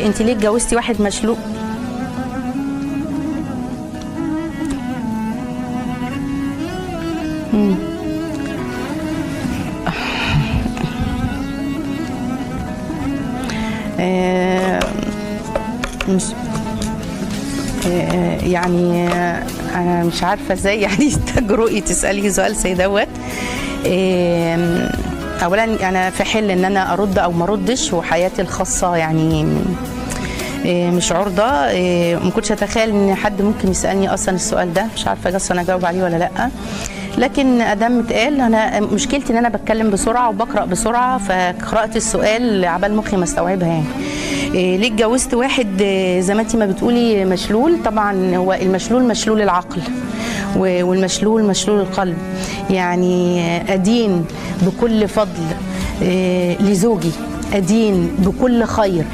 انت ليه اتجوزتي واحد مشلول؟ مش يعني انا مش عارفه ازاي يعني تجرؤي تسالي سؤال زي دوت. اولا انا في حل ان انا ارد او ما اردش، وحياتي الخاصه يعني مش عرضه. ما كنتش اتخيل ان حد ممكن يسالني اصلا السؤال ده، مش عارفه اصلا اجاوب عليه ولا لا. لكن ادام اتقال، انا مشكلتي ان انا بتكلم بسرعه وبقرا بسرعه، فقرات السؤال عبال مخي ما استوعبها يعني. ليه اتجوزت واحد زي ما انت ما بتقولي مشلول؟ طبعا هو المشلول مشلول العقل، والمشلول مشلول القلب. يعني ادين بكل فضل لزوجي، ادين بكل خير